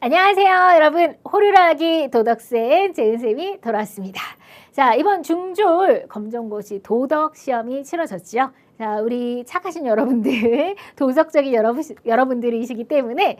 안녕하세요, 여러분. 호루라기 도덕쌤 재은쌤이 돌아왔습니다. 자, 이번 중졸 검정고시 도덕 시험이 치러졌죠. 자, 우리 착하신 여러분들, 도덕적인 여러분들이시기 때문에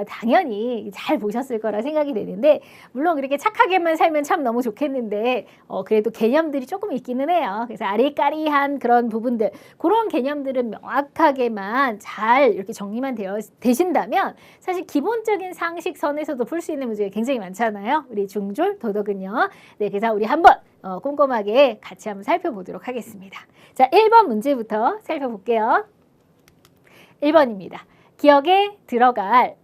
당연히 잘 보셨을 거라 생각이 되는데, 물론 그렇게 착하게만 살면 참 너무 좋겠는데 그래도 개념들이 조금 있기는 해요. 그래서 아리까리한 그런 부분들, 그런 개념들은 명확하게만 잘 이렇게 정리만 되신다면 사실 기본적인 상식선에서도 풀 수 있는 문제가 굉장히 많잖아요. 우리 중졸 도덕은요. 네, 그래서 우리 한번 꼼꼼하게 같이 한번 살펴보도록 하겠습니다. 자, 1번 문제부터 살펴볼게요. 1번입니다. 기억에 들어갈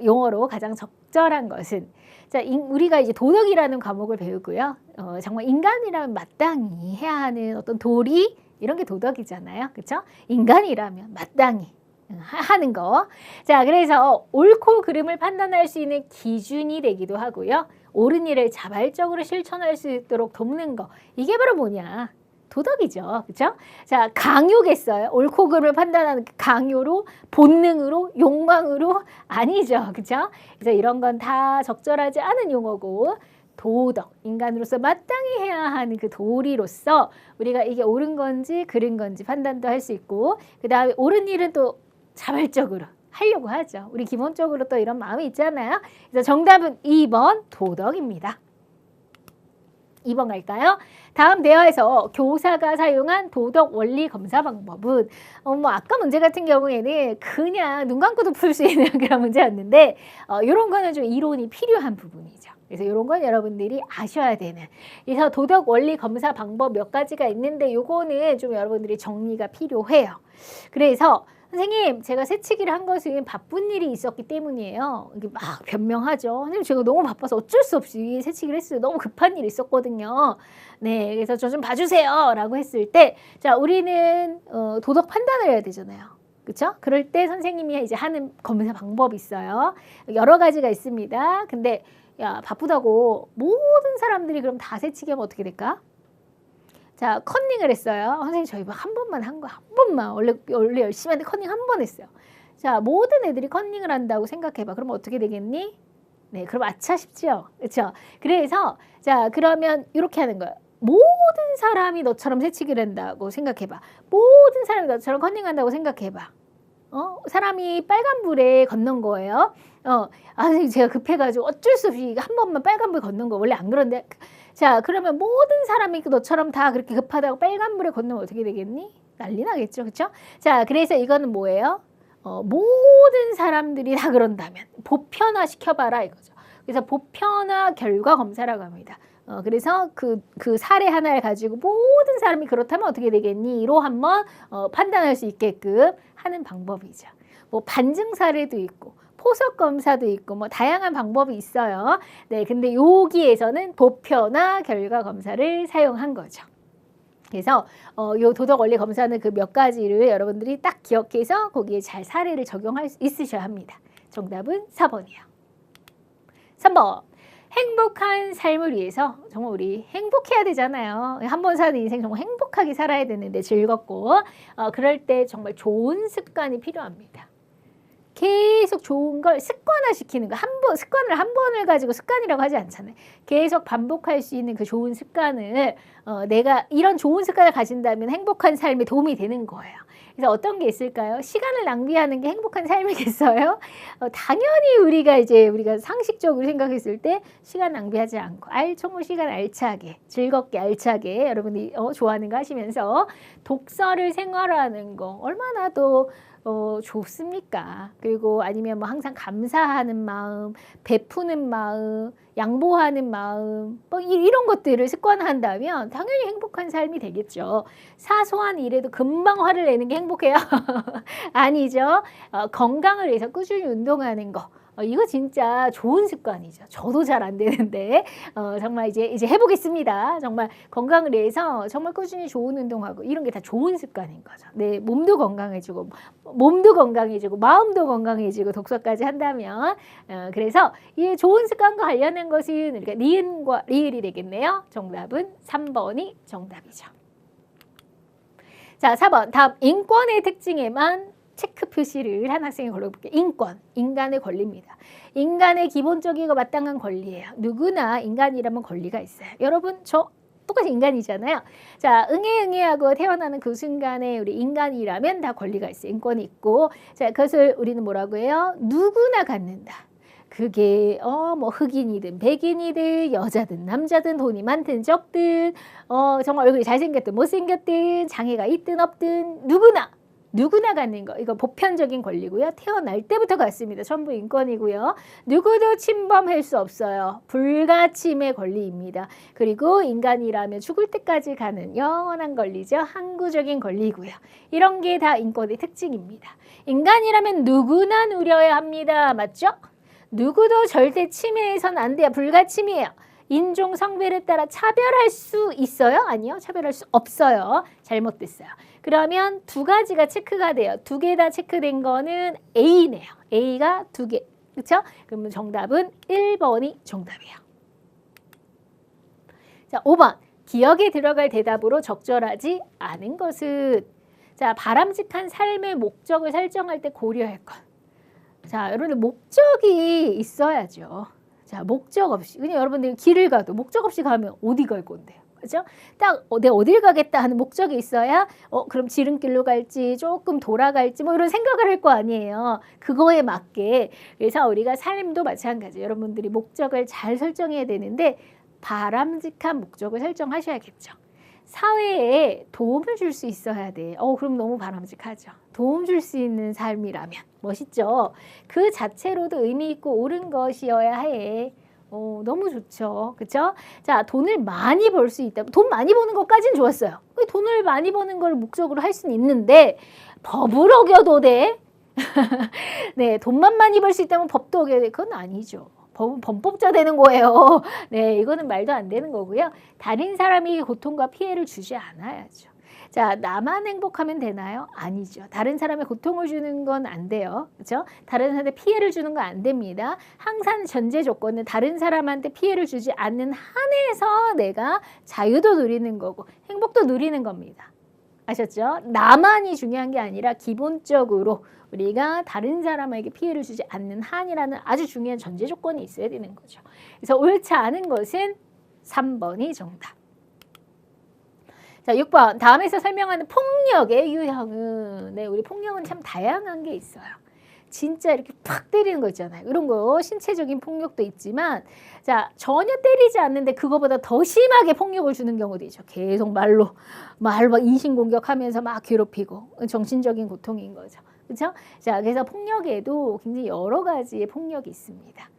용어로 가장 적절한 것은, 자, 우리가 이제 도덕이라는 과목을 배우고요. 정말 인간이라면 마땅히 해야 하는 어떤 도리, 이런 게 도덕이잖아요. 그렇죠? 인간이라면 마땅히 하는 거. 자, 그래서 옳고 그름을 판단할 수 있는 기준이 되기도 하고요. 옳은 일을 자발적으로 실천할 수 있도록 돕는 거. 이게 바로 뭐냐? 도덕이죠. 그렇죠? 자, 강요겠어요. 옳고 그름을 판단하는 강요로, 본능으로, 욕망으로? 아니죠. 그렇죠? 그래서 이런 건 다 적절하지 않은 용어고, 도덕, 인간으로서 마땅히 해야 하는 그 도리로서 우리가 이게 옳은 건지 그른 건지 판단도 할 수 있고, 그 다음에 옳은 일은 또 자발적으로 하려고 하죠. 우리 기본적으로 또 이런 마음이 있잖아요. 그래서 정답은 2번 도덕입니다. 2번 갈까요? 다음 대화에서 교사가 사용한 도덕 원리 검사 방법은 아까 문제 같은 경우에는 그냥 눈 감고도 풀 수 있는 그런 문제였는데 이런 거는 좀 이론이 필요한 부분이죠. 그래서 이런 건 여러분들이 아셔야 되는. 그래서 도덕 원리 검사 방법 몇 가지가 있는데 요거는 좀 여러분들이 정리가 필요해요. 그래서 선생님, 제가 새치기를 한 것은 바쁜 일이 있었기 때문이에요. 이게 막 변명하죠. 선생님, 제가 너무 바빠서 어쩔 수 없이 새치기를 했어요. 너무 급한 일이 있었거든요. 네, 그래서 저 좀 봐주세요. 라고 했을 때, 자, 우리는 도덕 판단을 해야 되잖아요. 그렇죠? 그럴 때 선생님이 이제 하는 검사 방법이 있어요. 여러 가지가 있습니다. 근데 야, 바쁘다고 모든 사람들이 그럼 다 새치기 하면 어떻게 될까? 자, 컨닝을 했어요. 선생님, 저희 한 번만 한 거, 한 번만. 원래 열심히 하는데 컨닝 한 번 했어요. 자, 모든 애들이 컨닝을 한다고 생각해봐. 그럼 어떻게 되겠니? 네, 그럼 아차 싶죠? 그렇죠? 그래서, 자, 그러면 이렇게 하는 거예요. 모든 사람이 너처럼 새치기를 한다고 생각해봐. 모든 사람이 너처럼 컨닝한다고 생각해봐. 사람이 빨간불에 걷는 거예요. 선생님, 제가 급해가지고 어쩔 수 없이 한 번만 빨간불 걷는 거. 원래 안 그런데. 자, 그러면 모든 사람이 너처럼 다 그렇게 급하다고 빨간불에 걷는 어떻게 되겠니? 난리 나겠죠. 그렇죠? 자, 그래서 이거는 뭐예요? 모든 사람들이 다 그런다면 보편화 시켜봐라 이거죠. 그래서 보편화 결과 검사라고 합니다. 그래서 그 사례 하나를 가지고 모든 사람이 그렇다면 어떻게 되겠니?로 한번 판단할 수 있게끔 하는 방법이죠. 뭐 반증 사례도 있고 포석 검사도 있고 뭐 다양한 방법이 있어요. 네, 근데 여기에서는 보편화 결과 검사를 사용한 거죠. 그래서 요 도덕 원리 검사는 그 몇 가지를 여러분들이 딱 기억해서 거기에 잘 사례를 적용할 수 있으셔야 합니다. 정답은 4번이에요. 3번. 행복한 삶을 위해서 정말 우리 행복해야 되잖아요. 한 번 사는 인생 정말 행복하게 살아야 되는데 즐겁고 그럴 때 정말 좋은 습관이 필요합니다. 계속 좋은 걸 습관화시키는 거. 습관을 한 번을 가지고 습관이라고 하지 않잖아요. 계속 반복할 수 있는 그 좋은 습관을 내가 이런 좋은 습관을 가진다면 행복한 삶에 도움이 되는 거예요. 그래서 어떤 게 있을까요? 시간을 낭비하는 게 행복한 삶이겠어요? 당연히 우리가 상식적으로 생각했을 때 시간 낭비하지 않고 정말 시간 알차게 즐겁게 알차게 여러분이 좋아하는 거 하시면서 독서를 생활화하는 거 얼마나 또 좋습니까? 그리고 아니면 뭐 항상 감사하는 마음, 베푸는 마음, 양보하는 마음, 뭐 이런 것들을 습관화한다면 당연히 행복한 삶이 되겠죠. 사소한 일에도 금방 화를 내는 게 행복해요? 아니죠. 건강을 위해서 꾸준히 운동하는 거. 이거 진짜 좋은 습관이죠. 저도 잘 안 되는데 정말 이제 해보겠습니다. 정말 건강을 위해서 정말 꾸준히 좋은 운동하고 이런 게 다 좋은 습관인 거죠. 네, 몸도 건강해지고 마음도 건강해지고 독서까지 한다면 그래서 이 좋은 습관과 관련된 것은 우리가 니은과 리을이 되겠네요. 정답은 3번이 정답이죠. 자, 4번. 다음 인권의 특징에만 체크 표시를 한 학생이 걸어볼게요. 인권, 인간의 권리입니다. 인간의 기본적이고 마땅한 권리예요. 누구나 인간이라면 권리가 있어요. 여러분 저 똑같이 인간이잖아요. 자, 응애응애하고 태어나는 그 순간에 우리 인간이라면 다 권리가 있어요. 인권이 있고, 자, 그것을 우리는 뭐라고 해요? 누구나 갖는다. 그게 뭐 흑인이든 백인이든 여자든 남자든 돈이 많든 적든 정말 얼굴이 잘생겼든 못생겼든 장애가 있든 없든 누구나 갖는 거. 이거 보편적인 권리고요. 태어날 때부터 갖습니다. 전부 인권이고요. 누구도 침범할 수 없어요. 불가침의 권리입니다. 그리고 인간이라면 죽을 때까지 가는 영원한 권리죠. 항구적인 권리고요. 이런 게 다 인권의 특징입니다. 인간이라면 누구나 누려야 합니다. 맞죠? 누구도 절대 침해해서는 안 돼요. 불가침이에요. 인종, 성별에 따라 차별할 수 있어요? 아니요. 차별할 수 없어요. 잘못됐어요. 그러면 두 가지가 체크가 돼요. 두 개 다 체크된 거는 A네요. A가 두 개. 그렇죠? 그러면 정답은 1번이 정답이에요. 자, 5번. 기억에 들어갈 대답으로 적절하지 않은 것은 자, 바람직한 삶의 목적을 설정할 때 고려할 것. 자, 여러분들 목적이 있어야죠. 자, 목적 없이. 그냥 여러분들이 길을 가도 목적 없이 가면 어디 갈 건데요? 그죠? 딱 내가 어딜 가겠다 하는 목적이 있어야 그럼 지름길로 갈지 조금 돌아갈지 뭐 이런 생각을 할 거 아니에요. 그거에 맞게. 그래서 우리가 삶도 마찬가지예요. 여러분들이 목적을 잘 설정해야 되는데 바람직한 목적을 설정하셔야겠죠. 사회에 도움을 줄 수 있어야 돼. 그럼 너무 바람직하죠. 도움 줄 수 있는 삶이라면 멋있죠. 그 자체로도 의미 있고 옳은 것이어야 해. 너무 좋죠. 그렇죠? 자, 돈을 많이 벌 수 있다. 돈 많이 버는 것까지는 좋았어요. 돈을 많이 버는 걸 목적으로 할 수는 있는데 법을 어겨도 돼? 네, 돈만 많이 벌 수 있다면 법도 어겨야 돼. 그건 아니죠. 법은 범법자 되는 거예요. 네, 이거는 말도 안 되는 거고요. 다른 사람이 고통과 피해를 주지 않아야죠. 자, 나만 행복하면 되나요? 아니죠. 다른 사람의 고통을 주는 건 안 돼요. 그렇죠? 다른 사람한테 피해를 주는 건 안 됩니다. 항상 전제 조건은 다른 사람한테 피해를 주지 않는 한에서 내가 자유도 누리는 거고 행복도 누리는 겁니다. 아셨죠? 나만이 중요한 게 아니라 기본적으로 우리가 다른 사람에게 피해를 주지 않는 한이라는 아주 중요한 전제 조건이 있어야 되는 거죠. 그래서 옳지 않은 것은 3번이 정답. 자, 6번. 다음에서 설명하는 폭력의 유형은 우리 폭력은 참 다양한 게 있어요. 진짜 이렇게 팍 때리는 거 있잖아요. 이런 거 신체적인 폭력도 있지만 자, 전혀 때리지 않는데 그거보다 더 심하게 폭력을 주는 경우도 있죠. 계속 말로 막 인신공격하면서 막 괴롭히고 정신적인 고통인 거죠. 그렇죠? 자, 그래서 폭력에도 굉장히 여러 가지의 폭력이 있습니다.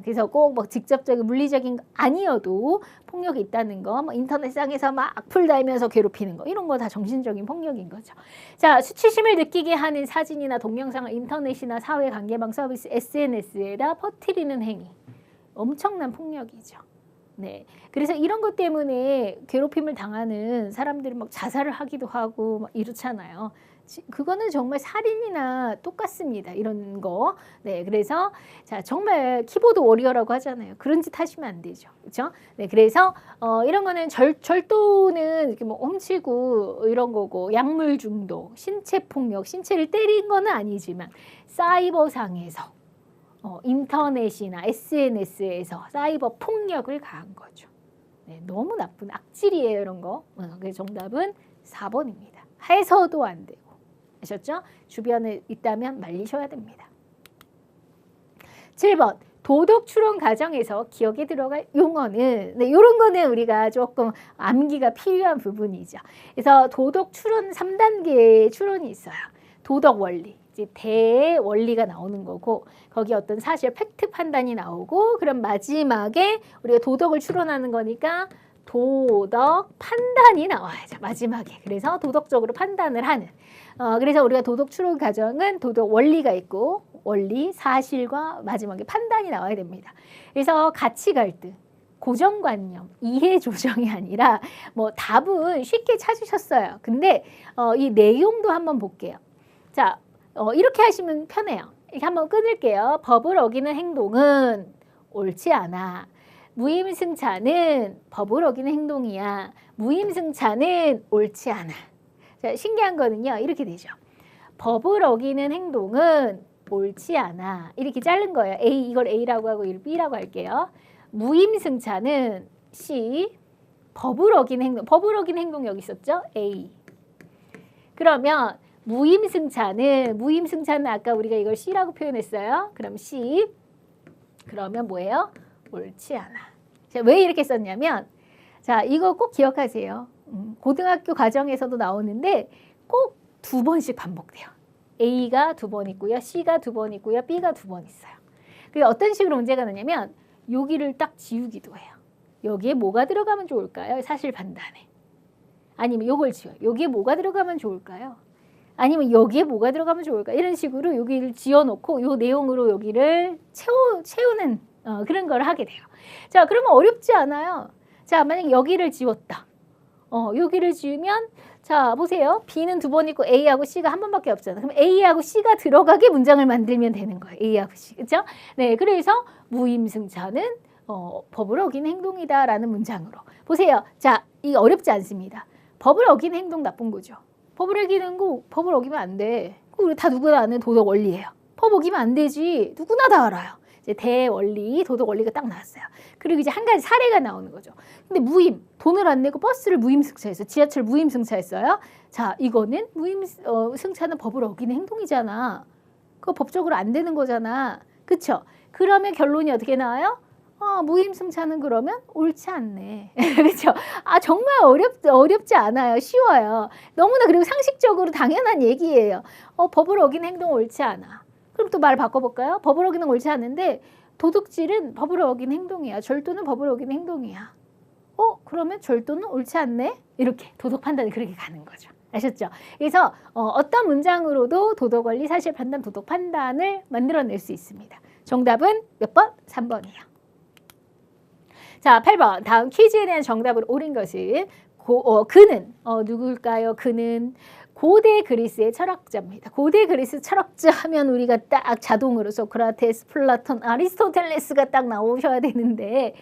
그래서 꼭 뭐 직접적인 물리적인 거 아니어도 폭력이 있다는 거, 뭐 인터넷상에서 막 악플 달면서 괴롭히는 거 이런 거 다 정신적인 폭력인 거죠. 자, 수치심을 느끼게 하는 사진이나 동영상을 인터넷이나 사회관계망 서비스 SNS에다 퍼뜨리는 행위 엄청난 폭력이죠. 네, 그래서 이런 것 때문에 괴롭힘을 당하는 사람들이 막 자살을 하기도 하고 막 이렇잖아요. 그거는 정말 살인이나 똑같습니다. 이런 거. 네, 그래서 자, 정말 키보드 워리어라고 하잖아요. 그런 짓 하시면 안 되죠. 그렇죠? 네, 그래서 이런 거는 절도는 이렇게 뭐 훔치고 이런 거고 약물 중독, 신체 폭력, 신체를 때린 거는 아니지만 사이버상에서 인터넷이나 SNS에서 사이버 폭력을 가한 거죠. 네, 너무 나쁜 악질이에요, 이런 거. 그래서 정답은 4번입니다. 해서도 안 되고. 아셨죠? 주변에 있다면 말리셔야 됩니다. 7번. 도덕 추론 과정에서 기억에 들어갈 용어는 이런 거는 우리가 조금 암기가 필요한 부분이죠. 그래서 도덕 추론 3단계의 추론이 있어요. 도덕 원리. 이제 대원리가 나오는 거고 거기 어떤 사실 팩트 판단이 나오고 그럼 마지막에 우리가 도덕을 추론하는 거니까 도덕 판단이 나와야죠. 마지막에. 그래서 도덕적으로 판단을 하는. 그래서 우리가 도덕 추론 과정은 도덕 원리가 있고 원리, 사실과 마지막에 판단이 나와야 됩니다. 그래서 가치 갈등, 고정관념, 이해 조정이 아니라 뭐 답은 쉽게 찾으셨어요. 근데 이 내용도 한번 볼게요. 자, 이렇게 하시면 편해요. 이렇게 한번 끊을게요. 법을 어기는 행동은 옳지 않아. 무임승차는 법을 어기는 행동이야. 무임승차는 옳지 않아. 자, 신기한 거는요. 이렇게 되죠. 법을 어기는 행동은 옳지 않아. 이렇게 자른 거예요. A, 이걸 A라고 하고 이걸 B라고 할게요. 무임승차는 C, 법을 어기는 행동. 법을 어기는 행동 여기 있었죠? A. 그러면 무임승차는 아까 우리가 이걸 C라고 표현했어요. 그럼 C. 그러면 뭐예요? 옳지 않아. 자, 왜 이렇게 썼냐면 자, 이거 꼭 기억하세요. 고등학교 과정에서도 나오는데 꼭 2번씩 반복돼요. A가 2번 있고요. C가 2번 있고요. B가 2번 있어요. 그래서 어떤 식으로 문제가 나냐면 여기를 딱 지우기도 해요. 여기에 뭐가 들어가면 좋을까요? 사실 판단에. 아니면 요걸 지워요. 여기에 뭐가 들어가면 좋을까요? 아니면 여기에 뭐가 들어가면 좋을까? 이런 식으로 여기를 지어놓고 요 내용으로 여기를 채우는 그런 걸 하게 돼요. 자, 그러면 어렵지 않아요. 자, 만약 여기를 지웠다. 여기를 지우면 자, 보세요. B는 2번 있고 A하고 C가 한 번밖에 없잖아요. 그럼 A하고 C가 들어가게 문장을 만들면 되는 거예요. A하고 C. 그렇죠? 네, 그래서 무임승차는 법을 어긴 행동이다라는 문장으로. 보세요. 자, 이거 어렵지 않습니다. 법을 어긴 행동 나쁜 거죠. 법을 어기면 안 돼. 우리 다 누구나 아는 도덕 원리예요. 법 어기면 안 되지. 누구나 다 알아요. 이제 대원리, 도덕 원리가 딱 나왔어요. 그리고 이제 한 가지 사례가 나오는 거죠. 근데 무임, 돈을 안 내고 버스를 무임승차했어요. 지하철 무임승차했어요. 자, 이거는 무임승차는 법을 어기는 행동이잖아. 그거 법적으로 안 되는 거잖아. 그쵸? 그러면 결론이 어떻게 나와요? 무임승차는 그러면 옳지 않네. 그렇죠? 정말 어렵지 않아요. 쉬워요. 너무나 그리고 상식적으로 당연한 얘기예요. 법을 어긴 행동 옳지 않아. 그럼 또 말 바꿔볼까요? 법을 어기는 옳지 않은데 도둑질은 법을 어긴 행동이야. 절도는 법을 어긴 행동이야. 그러면 절도는 옳지 않네? 이렇게 도덕 판단이 그렇게 가는 거죠. 아셨죠? 그래서 어떤 문장으로도 도덕 원리, 사실 판단, 도덕 판단을 만들어낼 수 있습니다. 정답은 몇 번? 3번이에요. 자, 8번. 다음 퀴즈에 대한 정답을 옳은 것은 그는 누굴까요? 그는 고대 그리스의 철학자입니다. 고대 그리스 철학자 하면 우리가 딱 자동으로 소크라테스, 플라톤, 아리스토텔레스가 딱 나오셔야 되는데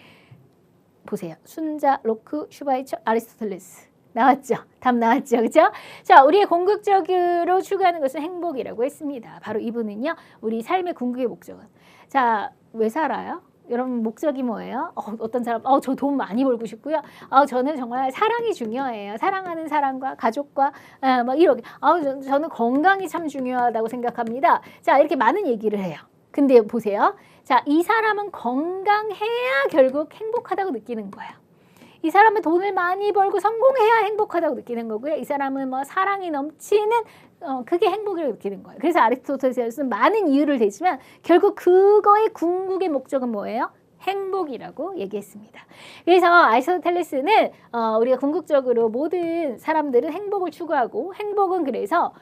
보세요. 순자, 로크, 슈바이처, 아리스토텔레스. 나왔죠? 답 나왔죠? 그죠? 자, 우리의 궁극적으로 추구하는 것은 행복이라고 했습니다. 바로 이분은요. 우리 삶의 궁극의 목적은. 자, 왜 살아요? 여러분 목적이 뭐예요? 어떤 사람, 저 돈 많이 벌고 싶고요. 저는 정말 사랑이 중요해요. 사랑하는 사람과 가족과 막 이렇게. 저는 건강이 참 중요하다고 생각합니다. 자, 이렇게 많은 얘기를 해요. 근데 보세요. 자, 이 사람은 건강해야 결국 행복하다고 느끼는 거예요. 이 사람은 돈을 많이 벌고 성공해야 행복하다고 느끼는 거고요. 이 사람은 뭐 사랑이 넘치는 그게 행복이라고 느끼는 거예요. 그래서 아리스토텔레스는 많은 이유를 대지만 결국 그거의 궁극의 목적은 뭐예요? 행복이라고 얘기했습니다. 그래서 아리스토텔레스는 우리가 궁극적으로 모든 사람들은 행복을 추구하고 행복은 그래서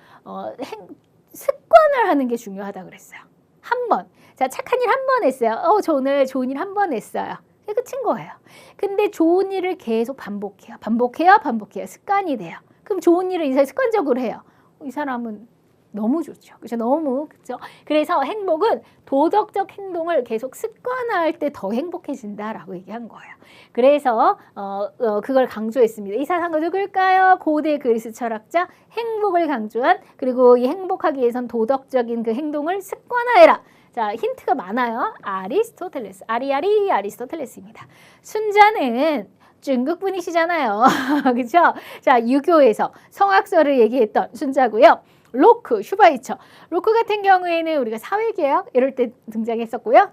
습관을 하는 게 중요하다고 그랬어요. 한 번. 자, 착한 일 한 번 했어요. 저 오늘 좋은 일 한 번 했어요. 끝인 거예요. 근데 좋은 일을 계속 반복해요. 습관이 돼요. 그럼 좋은 일을 이 사람이 습관적으로 해요. 이 사람은 너무 좋죠. 그렇죠? 너무 그렇죠. 그래서 행복은 도덕적 행동을 계속 습관화할 때 더 행복해진다라고 얘기한 거예요. 그래서 그걸 강조했습니다. 이 사상은 누굴까요? 고대 그리스 철학자, 행복을 강조한, 그리고 이 행복하기 위해선 도덕적인 그 행동을 습관화해라. 자, 힌트가 많아요. 아리스토텔레스, 아리스토텔레스입니다. 순자는 중국 분이시잖아요. 그렇죠? 자, 유교에서 성악설을 얘기했던 순자고요. 로크, 슈바이처. 로크 같은 경우에는 우리가 사회개혁 이럴 때 등장했었고요.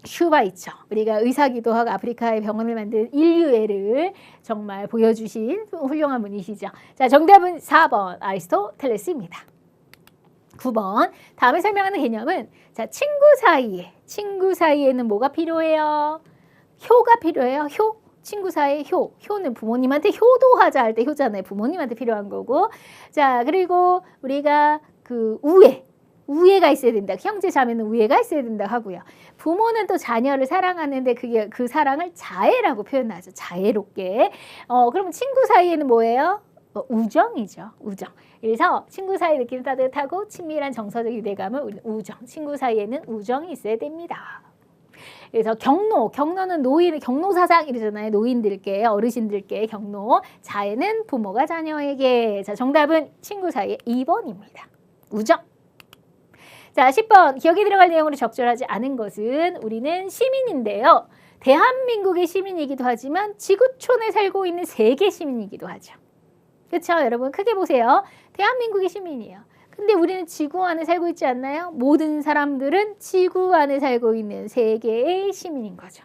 슈바이처, 우리가 의사기도 하고 아프리카의 병원을 만든 인류애를 정말 보여주신 훌륭한 분이시죠. 자, 정답은 4번 아리스토텔레스입니다. 9번. 다음에 설명하는 개념은 자, 친구 사이에는 뭐가 필요해요? 효가 필요해요. 효. 친구 사이에 효는 부모님한테 효도하자 할 때 효잖아요. 부모님한테 필요한 거고. 자, 그리고 우리가 그 우애가 있어야 된다. 형제 자매는 우애가 있어야 된다 하고요. 부모는 또 자녀를 사랑하는데 그게 그 사랑을 자애라고 표현하죠. 자애롭게. 그럼 친구 사이에는 뭐예요? 우정이죠. 우정. 그래서 친구 사이 느끼는 따뜻하고 친밀한 정서적 유대감은 우정. 친구 사이에는 우정이 있어야 됩니다. 그래서 경로는 경로 사상 이러잖아요. 노인들께, 어르신들께 경로. 자애는 부모가 자녀에게. 자, 정답은 친구 사이에 2번입니다. 우정. 자, 10번 기억에 들어갈 내용으로 적절하지 않은 것은 우리는 시민인데요. 대한민국의 시민이기도 하지만 지구촌에 살고 있는 세계 시민이기도 하죠. 그렇죠? 여러분 크게 보세요. 대한민국의 시민이에요. 근데 우리는 지구 안에 살고 있지 않나요? 모든 사람들은 지구 안에 살고 있는 세계의 시민인 거죠.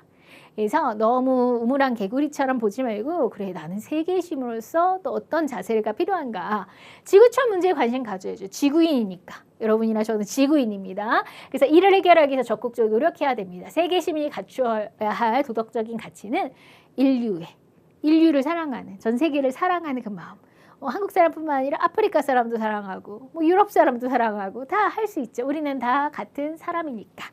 그래서 너무 우물안 개구리처럼 보지 말고 그래 나는 세계의 시민으로서 또 어떤 자세가 필요한가. 지구촌 문제에 관심 가져야죠. 지구인이니까. 여러분이나 저는 지구인입니다. 그래서 이를 해결하기 위해서 적극적으로 노력해야 됩니다. 세계 시민이 갖춰야 할 도덕적인 가치는 인류를 사랑하는, 전 세계를 사랑하는 그 마음. 한국 사람뿐만 아니라 아프리카 사람도 사랑하고 뭐 유럽 사람도 사랑하고 다 할 수 있죠. 우리는 다 같은 사람이니까.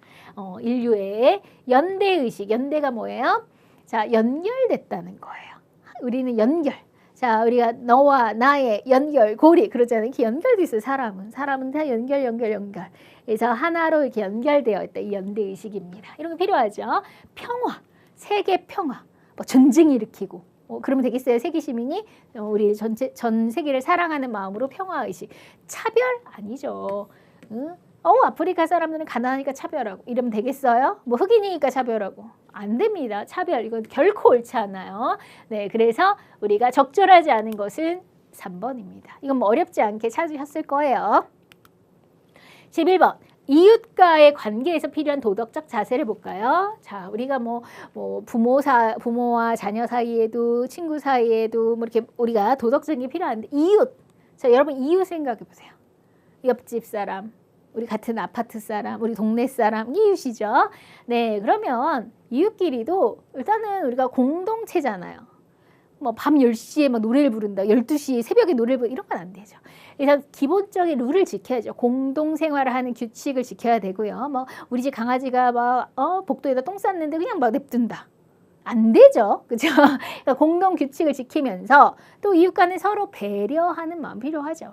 인류의 연대의식, 연대가 뭐예요? 자, 연결됐다는 거예요. 우리는 연결. 자, 우리가 너와 나의 연결, 고리 그러잖아요. 이렇게 연결돼 있어요. 사람은 다 연결. 그래서 하나로 이렇게 연결되어 있다. 이 연대의식입니다. 이런 거 필요하죠. 평화, 세계 평화, 뭐 전쟁 일으키고 그러면 되겠어요? 세계 시민이 우리 전 세계를 사랑하는 마음으로 평화의식. 차별 아니죠. 응? 아프리카 사람들은 가난하니까 차별하고 이러면 되겠어요? 뭐 흑인이니까 차별하고 안 됩니다. 차별 이건 결코 옳지 않아요. 네, 그래서 우리가 적절하지 않은 것은 3번입니다. 이건 뭐 어렵지 않게 찾으셨을 거예요. 11번. 이웃과의 관계에서 필요한 도덕적 자세를 볼까요? 자, 우리가 뭐 부모와 자녀 사이에도 친구 사이에도 뭐 이렇게 우리가 도덕적인 게 필요한데 이웃. 자, 여러분 이웃 생각해 보세요. 옆집 사람, 우리 같은 아파트 사람, 우리 동네 사람, 이웃이죠. 네, 그러면 이웃끼리도 일단은 우리가 공동체잖아요. 뭐 밤 10시에 막 노래를 부른다. 12시에 새벽에 노래를 부른다. 이런 건 안 되죠. 그래서 기본적인 룰을 지켜야죠. 공동생활을 하는 규칙을 지켜야 되고요. 뭐 우리 집 강아지가 막 복도에다 똥 쌌는데 그냥 막 냅둔다. 안 되죠. 그죠? 그러니까 공동 규칙을 지키면서 또 이웃 간에 서로 배려하는 마음 필요하죠.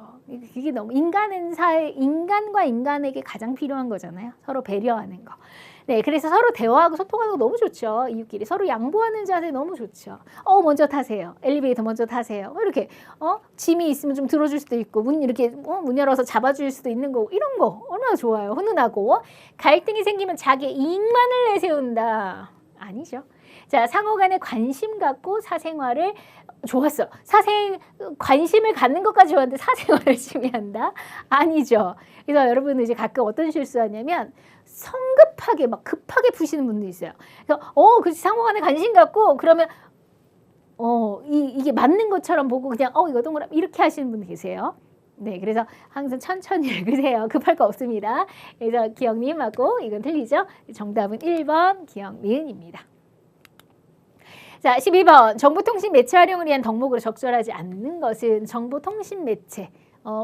그게 너무 인간과 인간에게 가장 필요한 거잖아요. 서로 배려하는 거. 네, 그래서 서로 대화하고 소통하는 거 너무 좋죠. 이웃끼리 서로 양보하는 자세 너무 좋죠. 먼저 타세요. 엘리베이터 먼저 타세요. 이렇게 짐이 있으면 좀 들어줄 수도 있고 문 이렇게 문 열어서 잡아줄 수도 있는 거고 이런 거 얼마나 좋아요. 훈훈하고 관심이 생기면 자기의 이익만을 내세운다. 아니죠. 자, 상호 간에 관심 갖고 사생활을 좋았어. 관심을 갖는 것까지 좋았는데 사생활을 열심히 한다? 아니죠. 그래서 여러분은 이제 가끔 어떤 실수하냐면 성급하게 막 급하게 푸시는 분도 있어요. 그래서 그렇지 상호 간에 관심 갖고 그러면 이게 맞는 것처럼 보고 그냥 이거 동그라미 이렇게 하시는 분 계세요. 네, 그래서 항상 천천히 읽으세요. 급할 거 없습니다. 그래서 기억님하고 이건 틀리죠? 정답은 1번 기억니은입니다. 자, 12번 정보통신 매체 활용을 위한 덕목으로 적절하지 않는 것은 정보통신 매체.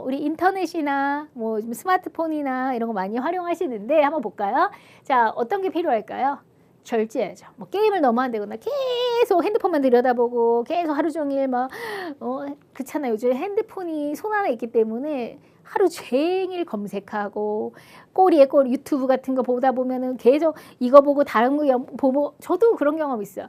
우리 인터넷이나 뭐 스마트폰이나 이런 거 많이 활용하시는데 한번 볼까요? 자, 어떤 게 필요할까요? 절제해야죠. 뭐 게임을 너무 한다거나 계속 핸드폰만 들여다보고 계속 하루 종일 막 그렇잖아요. 요즘 핸드폰이 손 안에 있기 때문에 하루 종일 검색하고 꼬리에 꼬리 유튜브 같은 거 보다 보면은 계속 이거 보고 다른 거 보고 저도 그런 경험 있어요.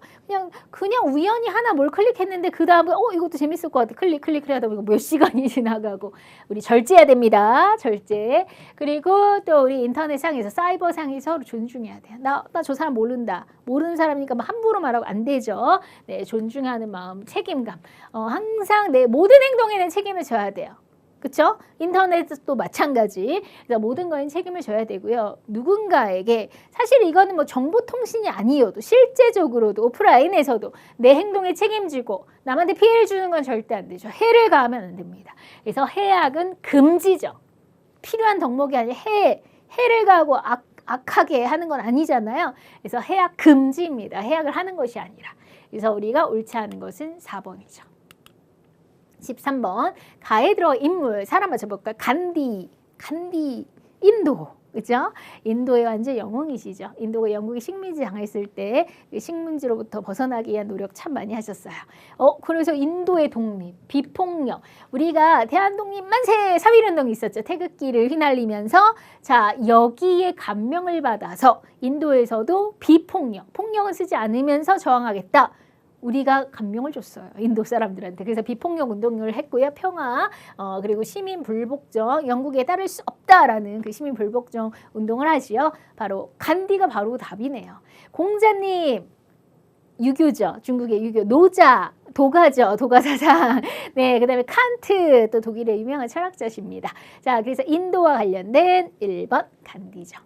그냥 우연히 하나 뭘 클릭했는데 그 다음에 이것도 재밌을 것 같아. 클릭 하다 보니까 몇 시간이 지나가고 우리 절제해야 됩니다. 절제. 그리고 또 우리 인터넷상에서 사이버상에서 서로 존중해야 돼요. 나 저 사람 모른다. 모르는 사람이니까 막 함부로 말하고 안 되죠. 네, 존중하는 마음, 책임감. 항상 내 모든 행동에는 책임을 져야 돼요. 그렇죠? 인터넷도 마찬가지. 그래서 모든 거에 책임을 져야 되고요. 누군가에게 사실 이거는 뭐 정보통신이 아니어도 실제적으로도 오프라인에서도 내 행동에 책임지고 남한테 피해를 주는 건 절대 안 되죠. 해를 가하면 안 됩니다. 그래서 해악은 금지죠. 필요한 덕목이 아니라 해를 가하고 악하게 하는 건 아니잖아요. 그래서 해악 금지입니다. 해악을 하는 것이 아니라. 그래서 우리가 옳지 않은 것은 4번이죠. 13번 가에 들어 인물 사람 맞춰볼까요? 간디 인도 그죠? 인도의 완전 영웅이시죠. 인도가 영국이 식민지 당했을 때 식민지로부터 벗어나기 위한 노력 참 많이 하셨어요. 그래서 인도의 독립, 비폭력 우리가 대한독립 만세 3.1운동이 있었죠. 태극기를 휘날리면서 자 여기에 감명을 받아서 인도에서도 비폭력, 폭력은 쓰지 않으면서 저항하겠다. 우리가 감명을 줬어요. 인도 사람들한테. 그래서 비폭력 운동을 했고요. 평화, 그리고 시민 불복종, 영국에 따를 수 없다라는 그 시민 불복종 운동을 하지요. 바로 간디가 바로 답이네요. 공자님, 유교죠. 중국의 유교. 노자, 도가죠. 도가사상. 네, 그 다음에 칸트, 또 독일의 유명한 철학자십니다. 자, 그래서 인도와 관련된 1번 간디죠.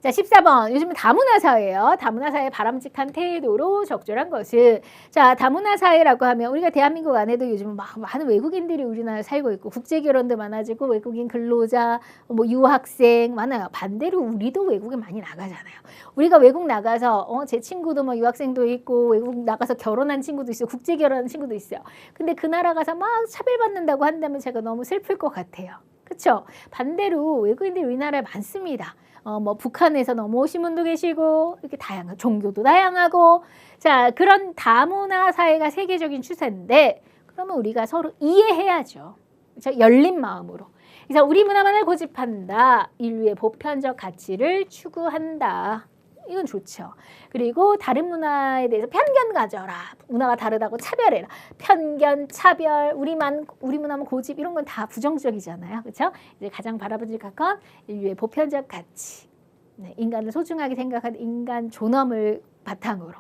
자, 14번. 요즘은 다문화 사회예요. 다문화 사회 바람직한 태도로 적절한 것은. 자, 다문화 사회라고 하면 우리가 대한민국 안에도 요즘 막 많은 외국인들이 우리나라에 살고 있고 국제 결혼도 많아지고 외국인 근로자, 뭐 유학생 많아요. 반대로 우리도 외국에 많이 나가잖아요. 우리가 외국 나가서 제 친구도 뭐 유학생도 있고 외국 나가서 결혼한 친구도 있어요. 국제 결혼한 친구도 있어요. 근데 그 나라 가서 막 차별받는다고 한다면 제가 너무 슬플 것 같아요. 그렇죠? 반대로 외국인들이 우리나라에 많습니다. 뭐 북한에서 넘어오신 분도 계시고 이렇게 다양한 종교도 다양하고 자 그런 다문화 사회가 세계적인 추세인데 그러면 우리가 서로 이해해야죠. 그렇죠? 열린 마음으로. 그래서 우리 문화만을 고집한다. 인류의 보편적 가치를 추구한다. 이건 좋죠. 그리고 다른 문화에 대해서 편견 가져라. 문화가 다르다고 차별해라. 편견, 차별, 우리 문화만 고집 이런 건 다 부정적이잖아요. 그렇죠? 이제 가장 바라보직한 건 인류의 보편적 가치. 네, 인간을 소중하게 생각하는 인간 존엄을 바탕으로.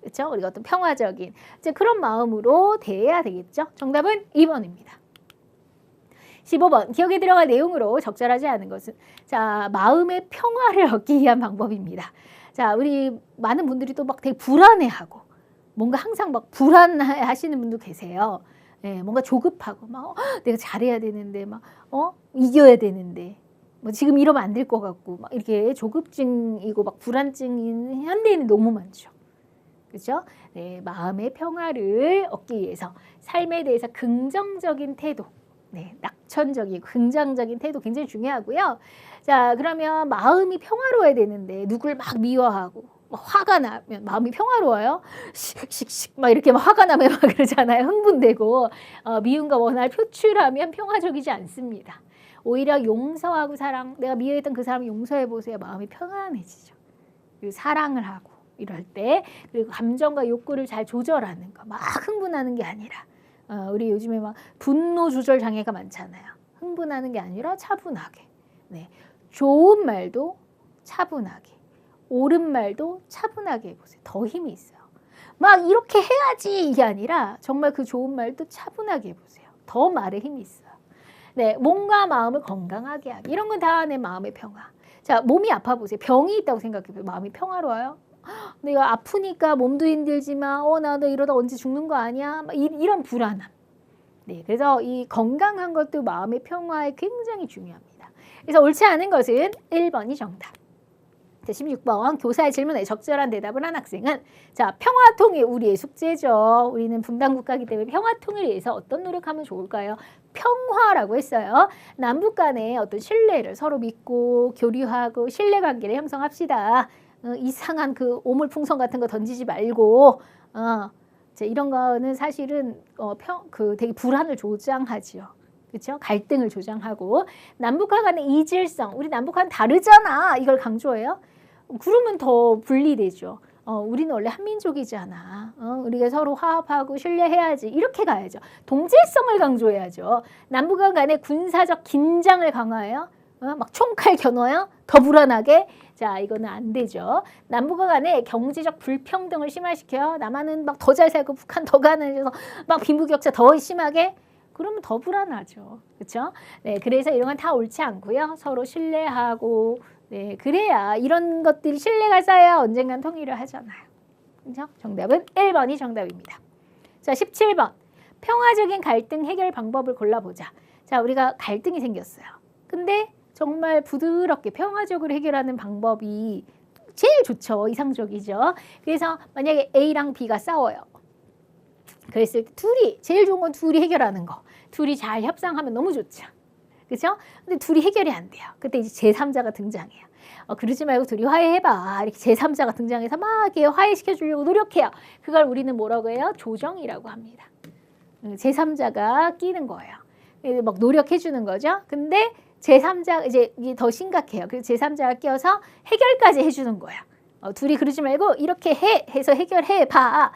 그렇죠? 우리가 어떤 평화적인 이제 그런 마음으로 대해야 되겠죠. 정답은 2번입니다. 15번 기억에 들어갈 내용으로 적절하지 않은 것은 자 마음의 평화를 얻기 위한 방법입니다. 자 우리 많은 분들이 또 막 되게 불안해하고 뭔가 항상 막 불안하시는 분도 계세요. 예, 뭔가 조급하고 막 내가 잘해야 되는데 막 이겨야 되는데 뭐 지금 이러면 안 될 것 같고 막 이렇게 조급증이고 막 불안증인 현대인이 너무 많죠. 그렇죠? 네, 마음의 평화를 얻기 위해서 삶에 대해서 긍정적인 태도 네, 낙천적이고 긍정적인 태도 굉장히 중요하고요. 자, 그러면 마음이 평화로워야 되는데 누굴 막 미워하고 막 화가 나면 마음이 평화로워요? 씩씩씩 막 이렇게 막 화가 나면 막 그러잖아요. 흥분되고 미움과 원한을 표출하면 평화적이지 않습니다. 오히려 용서하고 사랑, 내가 미워했던 그 사람을 용서해 보세요. 마음이 평안해지죠. 그리고 사랑을 하고 이럴 때 그리고 감정과 욕구를 잘 조절하는 거, 막 흥분하는 게 아니라. 우리 요즘에 막 분노 조절 장애가 많잖아요. 흥분하는 게 아니라 차분하게. 네. 좋은 말도 차분하게. 옳은 말도 차분하게 해보세요. 더 힘이 있어요. 막 이렇게 해야지 이게 아니라 정말 그 좋은 말도 차분하게 해보세요. 더 말에 힘이 있어요. 네. 몸과 마음을 건강하게 하기. 이런 건 다 내 마음의 평화. 자, 몸이 아파 보세요. 병이 있다고 생각해보세요. 마음이 평화로워요? 내가 아프니까 몸도 힘들지만 나도 이러다 언제 죽는 거 아니야? 이런 불안함. 네, 그래서 이 건강한 것도 마음의 평화에 굉장히 중요합니다. 그래서 옳지 않은 것은 1번이 정답. 자, 16번 교사의 질문에 적절한 대답을 한 학생은 자 평화통일 우리의 숙제죠. 우리는 분단국가이기 때문에 평화통일을 위해서 어떤 노력하면 좋을까요? 평화라고 했어요. 남북 간의 어떤 신뢰를 서로 믿고 교류하고 신뢰관계를 형성합시다. 이상한 그 오물풍선 같은 거 던지지 말고 이런 거는 사실은 되게 불안을 조장하지요. 그렇죠? 갈등을 조장하고 남북한 간의 이질성, 우리 남북한 다르잖아. 이걸 강조해요. 그러면 더 분리되죠. 우리는 원래 한민족이잖아. 우리가 서로 화합하고 신뢰해야지. 이렇게 가야죠. 동질성을 강조해야죠. 남북한 간의 군사적 긴장을 강화해요. 막 총칼 겨눠요? 더 불안하게? 자, 이거는 안 되죠. 남북한 간의 경제적 불평등을 심화시켜요. 남한은 막 더 잘 살고 북한 더 가난해서 막 빈부격차 더 심하게? 그러면 더 불안하죠. 그렇죠? 네, 그래서 이런 건 다 옳지 않고요. 서로 신뢰하고 네, 그래야 이런 것들이 신뢰가 쌓여야 언젠간 통일을 하잖아요. 그렇죠? 정답은 1번이 정답입니다. 자, 17번. 평화적인 갈등 해결 방법을 골라보자. 자, 우리가 갈등이 생겼어요. 근데 정말 부드럽게 평화적으로 해결하는 방법이 제일 좋죠. 이상적이죠. 그래서 만약에 A랑 B가 싸워요. 그랬을 때 제일 좋은 건 둘이 해결하는 거. 둘이 잘 협상하면 너무 좋죠. 그렇죠? 근데 둘이 해결이 안 돼요. 그때 이제 제3자가 등장해요. 그러지 말고 둘이 화해해봐. 이렇게 제3자가 등장해서 막 이렇게 화해시켜 주려고 노력해요. 그걸 우리는 뭐라고 해요? 조정이라고 합니다. 제3자가 끼는 거예요. 막 노력해 주는 거죠. 근데 제3자 이제 이게 더 심각해요. 그래서 제3자가 끼어서 해결까지 해주는 거야. 둘이 그러지 말고 이렇게 해서 해결해 봐.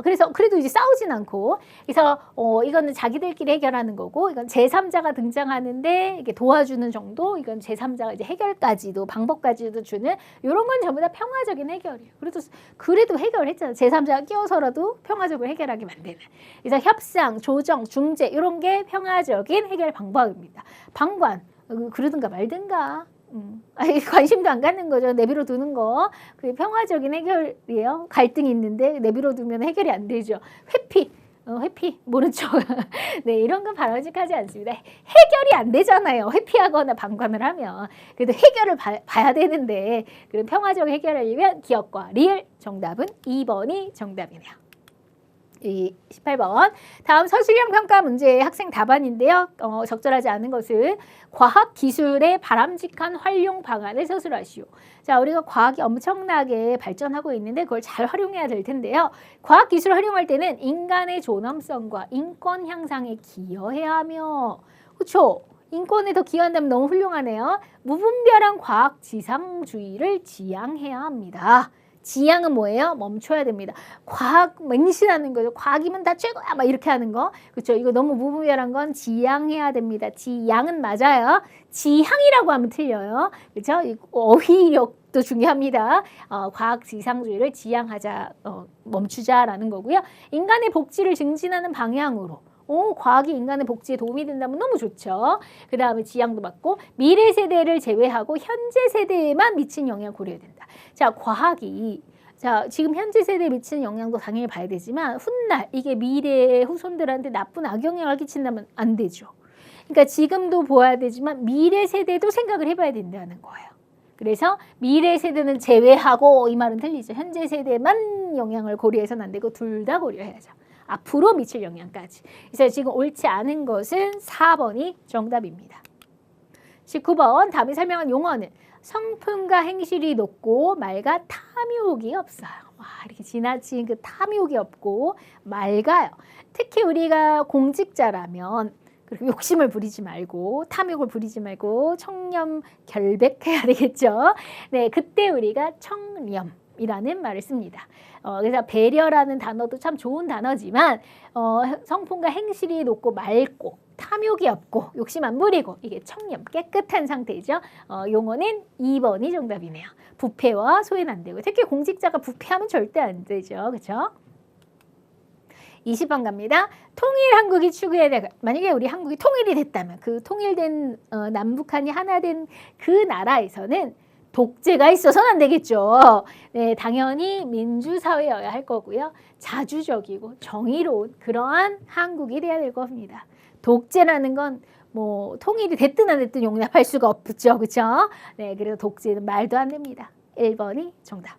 그래서 그래도 이제 싸우진 않고, 그래서 이거는 자기들끼리 해결하는 거고, 이건 제3자가 등장하는데 이게 도와주는 정도, 이건 제3자가 이제 해결까지도 방법까지도 주는 이런 건 전부 다 평화적인 해결이에요. 그래도 해결했잖아요. 제3자가 끼어서라도 평화적으로 해결하게 만드는. 그래서 협상, 조정, 중재 이런 게 평화적인 해결 방법입니다. 방관 그러든가 말든가. 아니, 관심도 안 갖는 거죠. 내버려 두는 거. 그게 평화적인 해결이에요. 갈등이 있는데 내버려 두면 해결이 안 되죠. 회피. 회피. 모른 척. 네, 이런 건 바람직하지 않습니다. 해결이 안 되잖아요. 회피하거나 방관을 하면. 그래도 해결을 봐야 되는데, 그런 평화적 해결을 위한 기업과 리을. 정답은 2번이 정답이네요. 18번. 다음 서술형 평가 문제의 학생 답안인데요. 적절하지 않은 것은 과학 기술의 바람직한 활용 방안을 서술하시오. 자, 우리가 과학이 엄청나게 발전하고 있는데 그걸 잘 활용해야 될 텐데요. 과학 기술을 활용할 때는 인간의 존엄성과 인권 향상에 기여해야 하며, 그렇죠? 인권에 더 기여한다면 너무 훌륭하네요. 무분별한 과학 지상주의를 지향해야 합니다. 지향은 뭐예요? 멈춰야 됩니다. 과학 맹신하는 거죠. 과학이면 다 최고야 막 이렇게 하는 거. 그렇죠? 이거 너무 무분별한 건 지향해야 됩니다. 지향은 맞아요. 지향이라고 하면 틀려요. 그렇죠? 어휘력도 중요합니다. 과학 지상주의를 지향하자, 멈추자라는 거고요. 인간의 복지를 증진하는 방향으로. 과학이 인간의 복지에 도움이 된다면 너무 좋죠. 그 다음에 지향도 받고, 미래 세대를 제외하고 현재 세대에만 미친 영향을 고려해야 된다. 자, 과학이 지금 현재 세대에 미치는 영향도 당연히 봐야 되지만 훗날 이게 미래의 후손들한테 나쁜 악영향을 끼친다면 안 되죠. 그러니까 지금도 보아야 되지만 미래 세대도 생각을 해봐야 된다는 거예요. 그래서 미래 세대는 제외하고, 이 말은 틀리죠. 현재 세대만 영향을 고려해서는 안 되고 둘 다 고려해야죠. 앞으로 미칠 영향까지. 그래서 지금 옳지 않은 것은 4번이 정답입니다. 19번. 다음에 설명한 용어는 성품과 행실이 높고 말과 탐욕이 없어요. 이렇게 지나친 그 탐욕이 없고 맑아요. 특히 우리가 공직자라면 그리고 욕심을 부리지 말고 탐욕을 부리지 말고 청렴 결백해야 되겠죠. 네, 그때 우리가 청렴이라는 말을 씁니다. 그래서 배려라는 단어도 참 좋은 단어지만 성품과 행실이 높고 맑고 탐욕이 없고 욕심 안 부리고 이게 청렴 깨끗한 상태죠. 용어는 2번이 정답이네요. 부패와 소외는 안 되고, 특히 공직자가 부패하면 절대 안 되죠. 그렇죠? 20번 갑니다. 통일 한국이 추구해야 돼. 만약에 우리 한국이 통일이 됐다면 그 통일된 남북한이 하나 된 그 나라에서는 독재가 있어서는 안 되겠죠. 네, 당연히 민주사회여야 할 거고요. 자주적이고 정의로운 그러한 한국이 돼야 될 겁니다. 독재라는 건 뭐 통일이 됐든 안 됐든 용납할 수가 없죠. 그렇죠? 네, 그래서 독재는 말도 안 됩니다. 1번이 정답.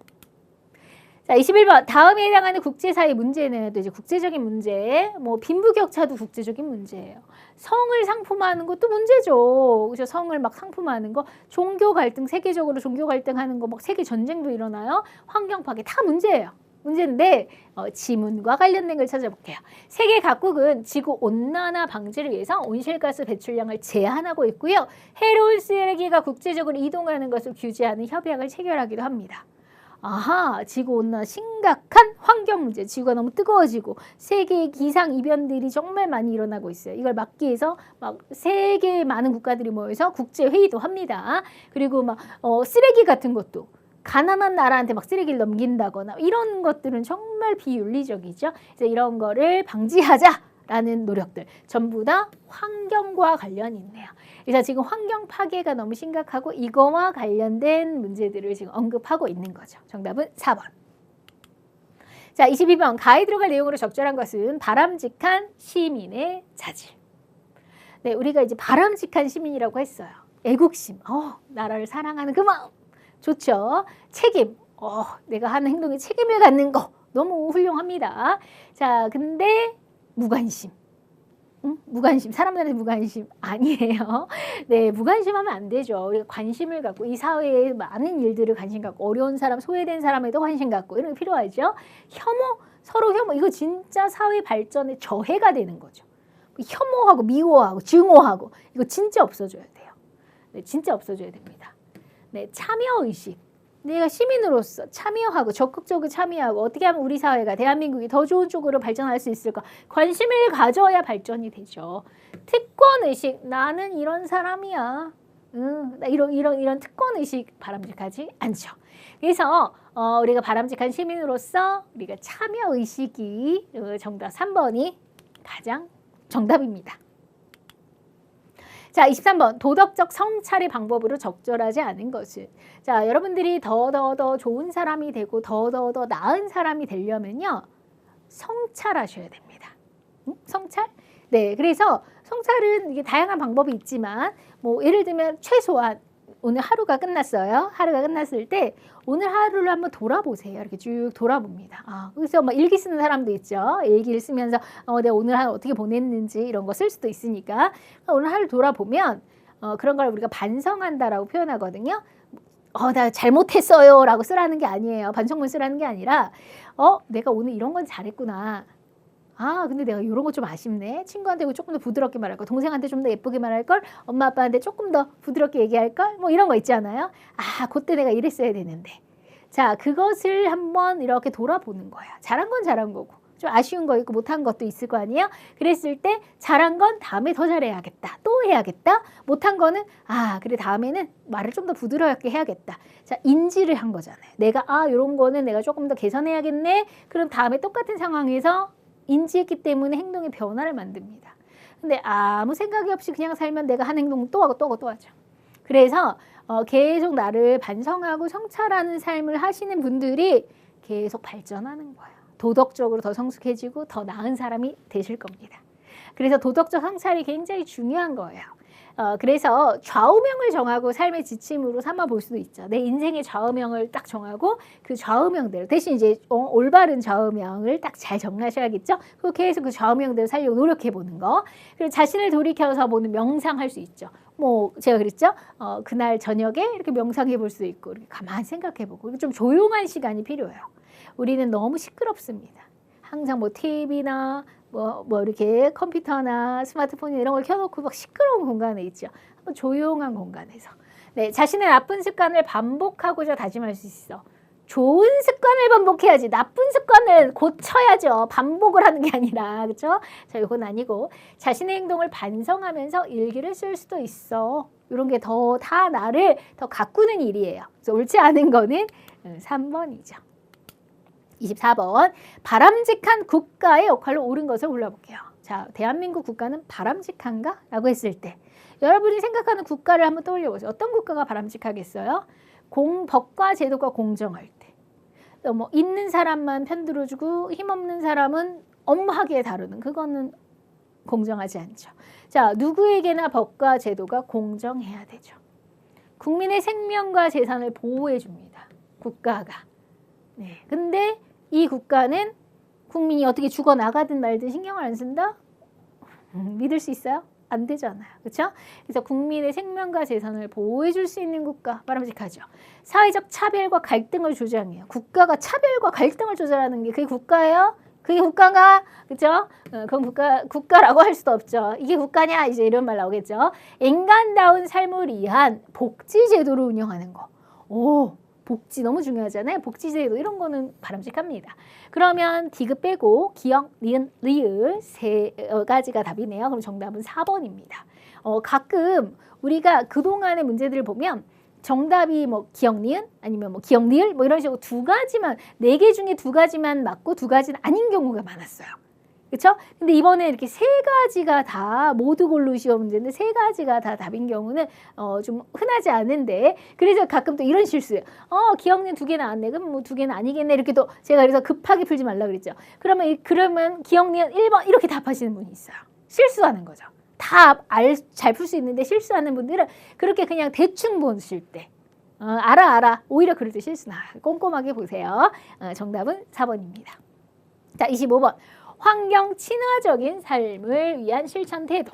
자, 21번. 다음에 해당하는 국제사회 문제는 또 이제 국제적인 문제, 뭐 빈부격차도 국제적인 문제예요. 성을 상품화하는 것도 문제죠. 그죠? 성을 막 상품화하는 거, 종교 갈등, 세계적으로 종교 갈등하는 거, 막 세계 전쟁도 일어나요. 환경 파괴 다 문제예요. 문제인데 지문과 관련된 걸 찾아볼게요. 세계 각국은 지구 온난화 방지를 위해서 온실가스 배출량을 제한하고 있고요. 해로운 쓰레기가 국제적으로 이동하는 것을 규제하는 협약을 체결하기도 합니다. 아하, 지구온난화 심각한 환경 문제, 지구가 너무 뜨거워지고 세계 기상 이변들이 정말 많이 일어나고 있어요. 이걸 막기 위해서 막 세계 많은 국가들이 모여서 국제 회의도 합니다. 그리고 막 쓰레기 같은 것도 가난한 나라한테 막 쓰레기를 넘긴다거나 이런 것들은 정말 비윤리적이죠. 그래서 이런 거를 방지하자라는 노력들 전부 다 환경과 관련이 있네요. 그래서 지금 환경 파괴가 너무 심각하고 이거와 관련된 문제들을 지금 언급하고 있는 거죠. 정답은 4번. 자, 22번. 가에 들어갈 내용으로 적절한 것은 바람직한 시민의 자질. 네, 우리가 이제 바람직한 시민이라고 했어요. 애국심, 나라를 사랑하는 그 마음. 좋죠. 책임, 내가 하는 행동에 책임을 갖는 거 너무 훌륭합니다. 자, 근데 무관심. 무관심, 사람들한테 무관심 아니에요. 네, 무관심하면 안 되죠. 우리가 관심을 갖고 이 사회의 많은 일들을 관심 갖고 어려운 사람, 소외된 사람에도 관심 갖고 이런 게 필요하죠. 혐오, 서로 혐오, 이거 진짜 사회 발전에 저해가 되는 거죠. 혐오하고 미워하고 증오하고 이거 진짜 없어져야 돼요. 네, 진짜 없어져야 됩니다. 네, 참여의식. 내가 시민으로서 참여하고 적극적으로 참여하고 어떻게 하면 우리 사회가 대한민국이 더 좋은 쪽으로 발전할 수 있을까? 관심을 가져야 발전이 되죠. 특권의식, 나는 이런 사람이야. 나 이런 특권의식 바람직하지 않죠. 그래서 우리가 바람직한 시민으로서 우리가 참여의식이 정답 3번이 가장 정답입니다. 자, 23번 도덕적 성찰의 방법으로 적절하지 않은 것은. 자, 여러분들이 더 좋은 사람이 되고 더 나은 사람이 되려면요, 성찰하셔야 됩니다. 성찰? 네, 그래서 성찰은 이게 다양한 방법이 있지만 뭐 예를 들면 최소한 오늘 하루가 끝났어요. 하루가 끝났을 때 오늘 하루를 한번 돌아보세요. 이렇게 쭉 돌아봅니다. 그래서 막 일기 쓰는 사람도 있죠. 일기를 쓰면서 내가 오늘 하루 어떻게 보냈는지 이런 거 쓸 수도 있으니까 오늘 하루 돌아보면 그런 걸 우리가 반성한다라고 표현하거든요. 나 잘못했어요 라고 쓰라는 게 아니에요. 반성문 쓰라는 게 아니라 내가 오늘 이런 건 잘했구나. 근데 내가 이런 거 좀 아쉽네. 친구한테 조금 더 부드럽게 말할 걸, 동생한테 좀 더 예쁘게 말할 걸, 엄마 아빠한테 조금 더 부드럽게 얘기할 걸, 뭐 이런 거 있잖아요. 그때 내가 이랬어야 되는데. 자, 그것을 한번 이렇게 돌아보는 거야. 잘한 건 잘한 거고, 좀 아쉬운 거 있고 못한 것도 있을 거 아니에요. 그랬을 때 잘한 건 다음에 더 잘해야겠다. 또 해야겠다. 못한 거는 그래 다음에는 말을 좀 더 부드럽게 해야겠다. 자, 인지를 한 거잖아요. 내가 이런 거는 내가 조금 더 개선해야겠네. 그럼 다음에 똑같은 상황에서 인지했기 때문에 행동의 변화를 만듭니다. 근데 아무 생각이 없이 그냥 살면 내가 한 행동 또 하고 또 하죠. 그래서 계속 나를 반성하고 성찰하는 삶을 하시는 분들이 계속 발전하는 거예요. 도덕적으로 더 성숙해지고 더 나은 사람이 되실 겁니다. 그래서 도덕적 성찰이 굉장히 중요한 거예요. 그래서 좌우명을 정하고 삶의 지침으로 삼아 볼 수도 있죠. 내 인생의 좌우명을 딱 정하고 그 좌우명대로, 대신 이제 올바른 좌우명을 딱 잘 정하셔야겠죠. 그렇게 해서 그 좌우명대로 살려고 노력해 보는 거. 그리고 자신을 돌이켜서 보는 명상할 수 있죠. 뭐 제가 그랬죠. 그날 저녁에 이렇게 명상해 볼 수도 있고 이렇게 가만히 생각해 보고 좀 조용한 시간이 필요해요. 우리는 너무 시끄럽습니다. 항상 뭐 TV나 뭐 이렇게 컴퓨터나 스마트폰이나 이런 걸 켜놓고 막 시끄러운 공간에 있죠. 한번 조용한 공간에서. 네, 자신의 나쁜 습관을 반복하고자 다짐할 수 있어. 좋은 습관을 반복해야지. 나쁜 습관을 고쳐야죠. 반복을 하는 게 아니라. 그렇죠? 자, 이건 아니고 자신의 행동을 반성하면서 일기를 쓸 수도 있어. 이런 게 다 나를 더 가꾸는 일이에요. 그래서 옳지 않은 거는 3번이죠. 24번 바람직한 국가의 역할로 옳은 것을 골라볼게요. 자, 대한민국 국가는 바람직한가? 라고 했을 때 여러분이 생각하는 국가를 한번 떠올려보세요. 어떤 국가가 바람직하겠어요? 법과 제도가 공정할 때, 뭐 있는 사람만 편들어주고 힘없는 사람은 엄하게 다루는, 그거는 공정하지 않죠. 자, 누구에게나 법과 제도가 공정해야 되죠. 국민의 생명과 재산을 보호해 줍니다. 국가가. 네. 근데 이 국가는 국민이 어떻게 죽어나가든 말든 신경을 안 쓴다? 믿을 수 있어요? 안 되잖아요. 그렇죠? 그래서 국민의 생명과 재산을 보호해 줄 수 있는 국가, 바람직하죠. 사회적 차별과 갈등을 조장해요. 국가가 차별과 갈등을 조절하는 게 그게 국가예요? 그게 국가가? 그렇죠? 그건 국가라고 할 수도 없죠. 이게 국가냐? 이제 이런 말 나오겠죠. 인간다운 삶을 위한 복지 제도를 운영하는 거. 복지 너무 중요하잖아요. 복지제도 이런 거는 바람직합니다. 그러면 디귿 빼고 기역, 니은, 리을 세 가지가 답이네요. 그럼 정답은 4번입니다. 가끔 우리가 그동안의 문제들을 보면 정답이 뭐 기역, 니은 아니면 뭐 기역, 리을 뭐 이런 식으로 2가지만, 4개 중에 2가지만 맞고 2가지는 아닌 경우가 많았어요. 그렇죠? 근데 이번에 이렇게 3가지가 다 모두 고르시오 문제인데 3가지가 다 답인 경우는 좀 흔하지 않은데, 그래서 가끔 또 이런 실수예요. 기억은 2개 나왔네. 그럼 뭐 2개는 아니겠네. 이렇게 또 제가 그래서 급하게 풀지 말라 그랬죠. 그러면 기억은 1번 이렇게 답하시는 분이 있어요. 실수하는 거죠. 다 잘 풀 수 있는데 실수하는 분들은 그렇게 그냥 대충 보실 때 알아. 오히려 그럴 때 실수 나와요. 꼼꼼하게 보세요. 정답은 4번입니다. 자, 25번. 환경 친화적인 삶을 위한 실천 태도.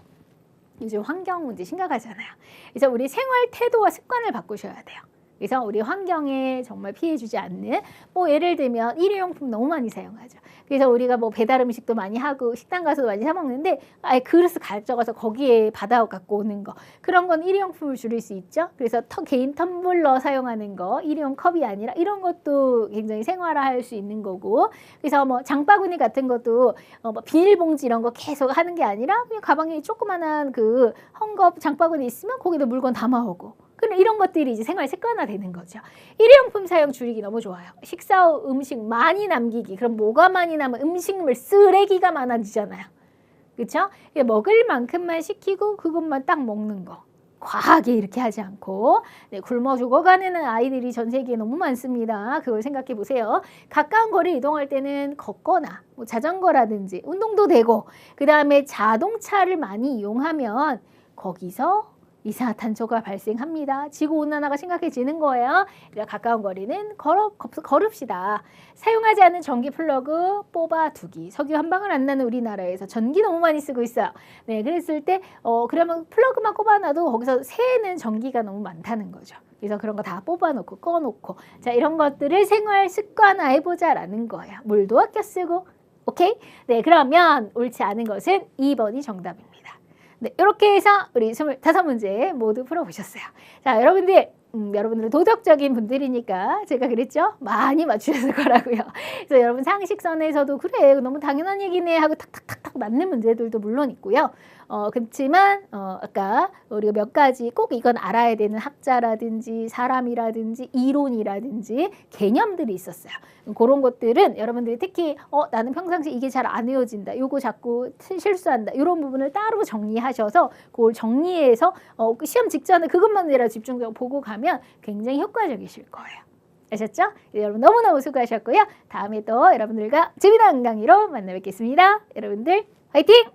요즘 환경 문제 심각하잖아요. 그래서 우리 생활 태도와 습관을 바꾸셔야 돼요. 그래서 우리 환경에 정말 피해주지 않는 뭐 예를 들면 일회용품 너무 많이 사용하죠. 그래서 우리가 뭐 배달 음식도 많이 하고 식당 가서도 많이 사 먹는데 아예 그릇을 가져가서 거기에 받아 갖고 오는 거 그런 건 일회용품을 줄일 수 있죠. 그래서 개인 텀블러 사용하는 거 일회용 컵이 아니라 이런 것도 굉장히 생활화할 수 있는 거고 그래서 뭐 장바구니 같은 것도 뭐 비닐봉지 이런 거 계속 하는 게 아니라 그냥 가방에 조그만한 그 헝겊 장바구니 있으면 거기다 물건 담아오고 그럼 이런 것들이 이제 생활 습관화 되는 거죠. 일회용품 사용 줄이기 너무 좋아요. 식사 후 음식 많이 남기기. 그럼 뭐가 많이 남은 음식물 쓰레기가 많아지잖아요. 그렇죠? 먹을 만큼만 시키고 그것만 딱 먹는 거. 과하게 이렇게 하지 않고 네, 굶어 죽어가는 아이들이 전 세계에 너무 많습니다. 그걸 생각해 보세요. 가까운 거리 이동할 때는 걷거나 뭐 자전거라든지 운동도 되고 그 다음에 자동차를 많이 이용하면 거기서 이산화탄소가 발생합니다. 지구온난화가 심각해지는 거예요. 가까운 거리는 걸읍시다. 사용하지 않은 전기 플러그 뽑아두기. 석유 한 방울 안 나는 우리나라에서 전기 너무 많이 쓰고 있어요. 네, 그랬을 때 그러면 플러그만 꼽아놔도 거기서 새는 전기가 너무 많다는 거죠. 그래서 그런 거 다 뽑아놓고 꺼놓고 자 이런 것들을 생활 습관화해보자라는 거예요. 물도 아껴 쓰고 오케이? 네, 그러면 옳지 않은 것은 2번이 정답입니다. 네, 이렇게 해서 우리 25문제 모두 풀어보셨어요. 자, 여러분들은 도덕적인 분들이니까 제가 그랬죠? 많이 맞추셨을 거라고요. 그래서 여러분 상식선에서도 그래 너무 당연한 얘기네 하고 탁탁탁탁 맞는 문제들도 물론 있고요. 그렇지만 아까 우리가 몇 가지 꼭 이건 알아야 되는 학자라든지 사람이라든지 이론이라든지 개념들이 있었어요. 그런 것들은 여러분들이 특히 나는 평상시 이게 잘 안 외워진다. 요거 자꾸 실수한다. 이런 부분을 따로 정리하셔서 그걸 정리해서 시험 직전에 그것만 내라 집중적으로 보고 가면 굉장히 효과적이실 거예요. 아셨죠? 여러분 너무너무 수고하셨고요. 다음에 또 여러분들과 재미난 강의로 만나 뵙겠습니다. 여러분들 화이팅!